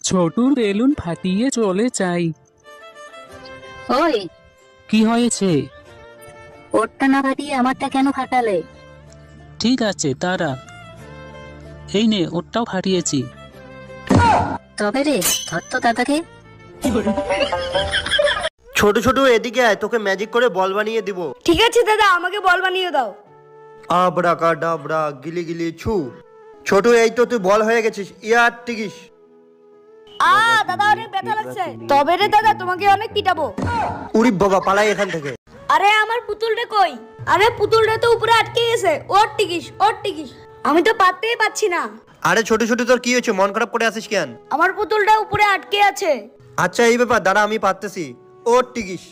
ছোটুর balloon ফাটিয়ে চলে যাই। ওই কি হয়েছে? ওরটা না ফাটিয়ে আমারটা কেন ফাটালে? ঠিক আছে দাঁড়া, এই নে ওরটাও ফাটিয়েছি। তবে রে ধর তো দাদাকে। ছোট ছোট এদিকে আয়, তোকে ম্যাজিক করে বল বানিয়ে দিব। ঠিক আছে দাদা, আমাকে বল বানিয়ে দাও। আবরা কাডাবরা গিলি গিলি ছু। ছোট এই তো তুই বল হয়ে গেছিস, ইয়ার টিকিস। দাদা অনেক ব্যথা লাগছে। তবে রে দাদা, তোমাকে অনেক পিটাবো। উরি বাবা, পালাই এখান থেকে। আরে আমার পুতুলটা কই? আরে পুতুলটা তো উপরে আটকে গেছে। ওর টিকিস, ওর টিকিস। আমি তো পারতেই পাচ্ছি না। আরে ছোট ছোট তোর কি হয়েছে, মন খারাপ করে আসিস কেন? আমার পুতুলটা উপরে আটকে আছে। আচ্ছা এই ব্যাপার, দাঁড়া আমি পারতেছি। ওর টিকিস,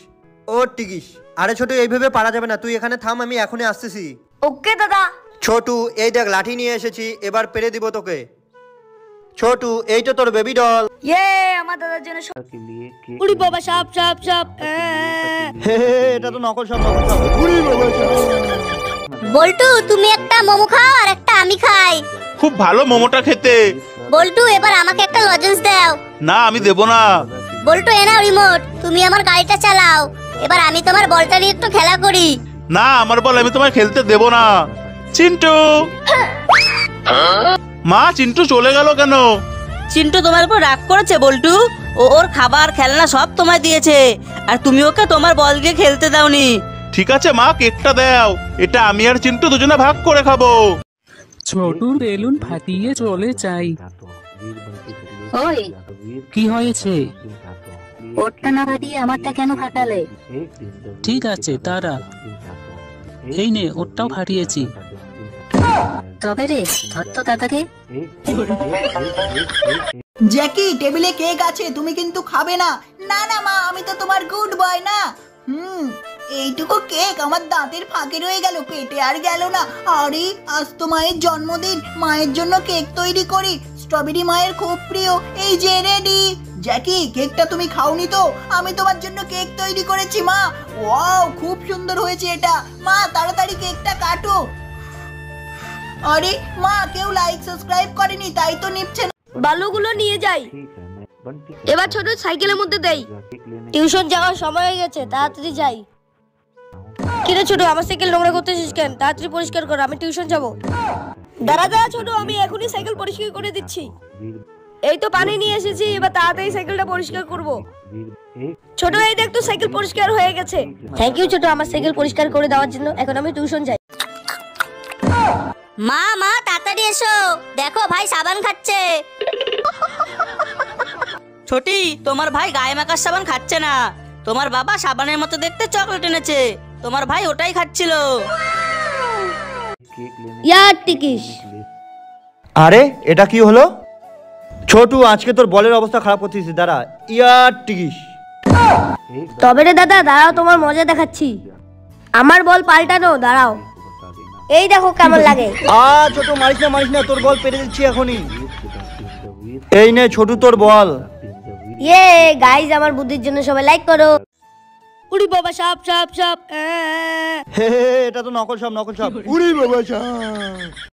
ওর টিকিস। আরে ছোট এইভাবে পারা যাবে না, তুই এখানে থাম, আমি এখনই আসতেছি। ওকে দাদা। ছোটু এই দেখ লাঠি নিয়ে এসেছি, এবার পেরে দিব তোকে। ছোটু এই তো তোর বেবি ডল। আমার দাদার জন্য উড়ি বাবা, সাপ সাপ সাপ। হে এটা তো নকল সব, নকল সব। উরি বাবা সাপ। বল্টু, তুমি একটা মোমো খাও আর একটা আমি খাই। খুব ভালো মোমোটা খেতে। বল্টু, এবার আমাকে একটা লজেন্স দাও। না আমি দেব না। বল্টু, এ নাও রিমোট, তুমি আমার গাড়িটা চালাও। এবার আমি তোমার বলটা নিয়ে একটু খেলা করি। না আমার বল আমি তোমায় খেলতে দেব না। চিন্টু, মা চিন্টু চলে গেল কেন? চিন্টু তোমার উপর রাগ করেছে বল্টু। ওর খাবার খেলনা সব তোমায় দিয়েছে, আর তুমি ওকে তোমার বল দিয়ে খেলতে দাওনি। ঠিক আছে মা, কেকটা দাও, এটা আমি আর চিন্টু দুজনে ভাগ করে খাবো। ছোটুর বেলুন ফাটিয়ে চলে যাই। ওই কি হয়েছে? ওরটা না ফাটিয়ে আমারটা কেন ফাটালে? ঠিক আছে দাঁড়া, এই নে ওরটাও ফাটিয়েছি। তবে রে ধর তো দাদাকে। জ্যাকি, টেবিলে কেক আছে, তুমি কিন্তু খাবে না। না না মা, আমি তো তোমার গুড বয় না। এইটুকু কেক আমার দাঁতের ফাঁকে রয়ে গেল, পেটে আর গেল না। আরে আজ তো মায়ের জন্মদিন, মায়ের জন্য কেক তৈরি করি। স্ট্রবেরি মায়ের খুব প্রিয়। এই যে রেডি। জ্যাকি, কেকটা তুমি খাওনি তো? আমি তোমার জন্য কেক তৈরি করেছি মা। ওয়াও, খুব সুন্দর হয়েছে এটা। মা তাড়াতাড়ি কেকটা কাটো। আরে মা, কেউ লাইক সাবস্ক্রাইব করেনি, তাই তো নিচ্ছে না। বালুগুলো নিয়ে যাই। এবার ছোট সাইকেলের মধ্যে দেই। টিউশন যাওয়ার সময় হয়ে গেছে, তাড়াতাড়ি যাই। কিরে ছোট, আমার সাইকেল নোংরা করতেছিস কেন? তাড়াতাড়ি পরিষ্কার কর, আমি টিউশন যাব। দাঁড়া দাঁড়া ছোট, আমি এখনই সাইকেল পরিষ্কার করে দিচ্ছি। এই তো পানি নিয়ে এসেছি, এবার তাড়াতাড়ি সাইকেলটা পরিষ্কার করব। ছোট এই দেখ তো, সাইকেল পরিষ্কার হয়ে গেছে। থ্যাংক ইউ ছোট, আমার সাইকেল পরিষ্কার করে দেওয়ার জন্য। এখন আমি টিউশন যাই। মা মা, তাড়াতাড়ি এসো, দেখো ভাই সাবান খাচ্ছে। ছোটি, তোমার ভাই গায়ে মাখার সাবান খাচ্ছে না, তোমার বাবা সাবানের মতো দেখতে চকলেট এনেছে, তোমার ভাই ওটাই খাচ্ছিল। ইয়ার টিকিস। আরে এটা কি হলো? ছোটু আজকে তোর বলের অবস্থা খারাপ করছিস, দাঁড়া ইয়ার টিকিস। তবে রে দাদা দাঁড়াও, তোমার মজা দেখাচ্ছি। আমার বল পাল্টানো, দাঁড়াও। এই দেখো কেমন লাগে। ছোট মারিস না, তোর বল পেরে দিচ্ছি এখনই। এই নে ছোটু তোর বল। গাইস, আমার বুদ্ধির জন্য সবাই লাইক করো। উড়ি বাবা, সাপ সাপ সাপ। হে এটা তো নকল সব, নকল সব। উরি বাবা সাপ।